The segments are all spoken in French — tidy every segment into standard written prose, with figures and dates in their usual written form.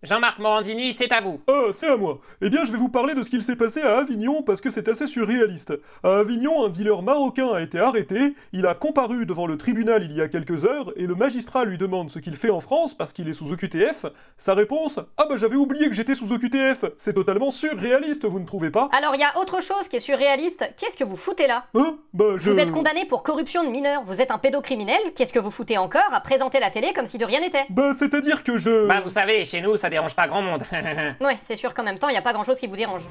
Jean-Marc Morandini, c'est à vous. Ah, c'est à moi. Eh bien, je vais vous parler de ce qu'il s'est passé à Avignon parce que c'est assez surréaliste. À Avignon, un dealer marocain a été arrêté, il a comparu devant le tribunal il y a quelques heures et le magistrat lui demande ce qu'il fait en France parce qu'il est sous OQTF. Sa réponse: ah bah j'avais oublié que j'étais sous OQTF. C'est totalement surréaliste, vous ne trouvez pas? Alors il y a autre chose qui est surréaliste, qu'est-ce que vous foutez là? Hein? Bah je... Vous êtes condamné pour corruption de mineurs, vous êtes un pédocriminel, qu'est-ce que vous foutez encore à présenter la télé comme si de rien n'était? Bah c'est-à-dire que je... Bah vous savez, chez nous, ça dérange pas grand monde. Ouais, c'est sûr qu'en même temps, il y a pas grand chose qui vous dérange.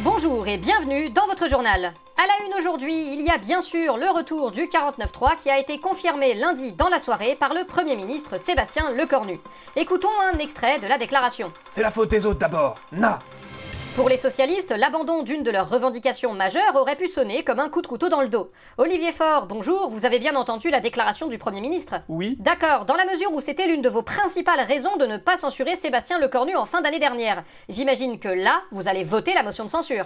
Bonjour et bienvenue dans votre journal. À la une aujourd'hui, il y a bien sûr le retour du 49.3 qui a été confirmé lundi dans la soirée par le Premier ministre Sébastien Lecornu. Écoutons un extrait de la déclaration. C'est la faute des autres d'abord. Na. Pour les socialistes, l'abandon d'une de leurs revendications majeures aurait pu sonner comme un coup de couteau dans le dos. Olivier Faure, bonjour, vous avez bien entendu la déclaration du Premier ministre? Oui. D'accord, dans la mesure où c'était l'une de vos principales raisons de ne pas censurer Sébastien Lecornu en fin d'année dernière. J'imagine que là, vous allez voter la motion de censure.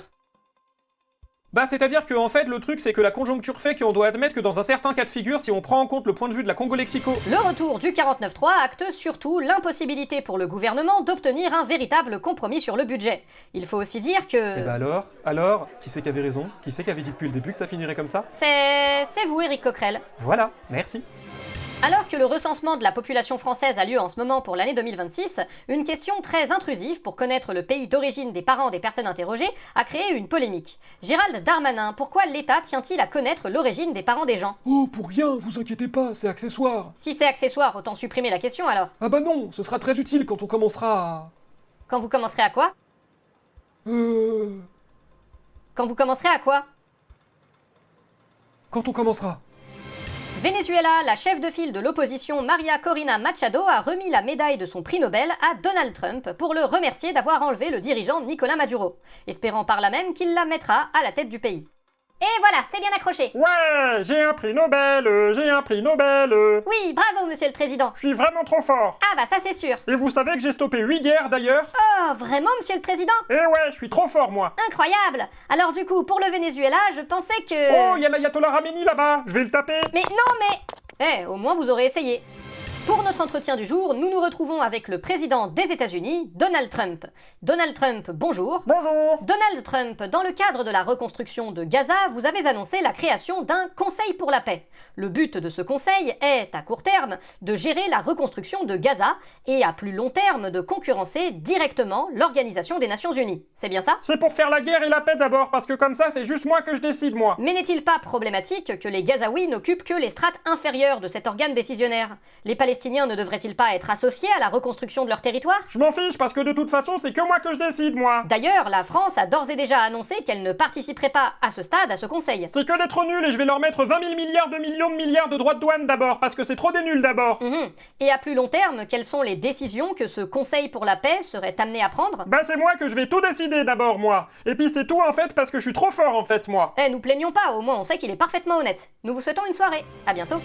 Bah c'est-à-dire que en fait le truc c'est que la conjoncture fait qu'on doit admettre que dans un certain cas de figure, si on prend en compte le point de vue de la Congo-Lexico... Le retour du 49.3 acte surtout l'impossibilité pour le gouvernement d'obtenir un véritable compromis sur le budget. Il faut aussi dire que... Eh bah alors, qui c'est qui avait raison? Qui c'est qui avait dit depuis le début que ça finirait comme ça? C'est vous, Éric Coquerel. Voilà, merci. Alors que le recensement de la population française a lieu en ce moment pour l'année 2026, une question très intrusive pour connaître le pays d'origine des parents des personnes interrogées a créé une polémique. Gérald Darmanin, pourquoi l'État tient-il à connaître l'origine des parents des gens? Oh, pour rien, vous inquiétez pas, c'est accessoire. Si c'est accessoire, autant supprimer la question alors. Ah bah non, ce sera très utile quand on commencera à... Quand vous commencerez à quoi? Quand vous commencerez à quoi? Quand on commencera. Venezuela, la chef de file de l'opposition Maria Corina Machado a remis la médaille de son prix Nobel à Donald Trump pour le remercier d'avoir enlevé le dirigeant Nicolás Maduro, espérant par là même qu'il la mettra à la tête du pays. Et voilà, c'est bien accroché. Ouais, j'ai un prix Nobel. Oui, bravo monsieur le président. Je suis vraiment trop fort. Ah bah ça c'est sûr. Et vous savez que j'ai stoppé 8 guerres d'ailleurs? Oh, vraiment monsieur le président? Eh ouais, je suis trop fort moi. Incroyable. Alors du coup, pour le Venezuela, je pensais que... Oh, y a l'ayatollah Ramenei là-bas, je vais le taper. Mais non mais... au moins vous aurez essayé. Pour notre entretien du jour, nous nous retrouvons avec le président des États-Unis, Donald Trump. Donald Trump, bonjour. Bonjour. Donald Trump, dans le cadre de la reconstruction de Gaza, vous avez annoncé la création d'un Conseil pour la paix. Le but de ce conseil est, à court terme, de gérer la reconstruction de Gaza et, à plus long terme, de concurrencer directement l'Organisation des Nations Unies. C'est bien ça? C'est pour faire la guerre et la paix d'abord, parce que comme ça c'est juste moi que je décide moi. Mais n'est-il pas problématique que les Gazaouis n'occupent que les strates inférieures de cet organe décisionnaire? Les Palestiniens ne devraient-ils pas être associés à la reconstruction de leur territoire? Je m'en fiche parce que de toute façon c'est que moi que je décide moi. D'ailleurs, la France a d'ores et déjà annoncé qu'elle ne participerait pas à ce stade à ce conseil. C'est que d'être nul et je vais leur mettre 20 000 milliards de milliards de droits de douane d'abord, parce que c'est trop des nuls d'abord. Et à plus long terme, quelles sont les décisions que ce Conseil pour la paix serait amené à prendre? Bah c'est moi que je vais tout décider d'abord moi. Et puis c'est tout en fait parce que je suis trop fort en fait moi. Nous plaignons pas, au moins on sait qu'il est parfaitement honnête. Nous vous souhaitons une soirée. À bientôt.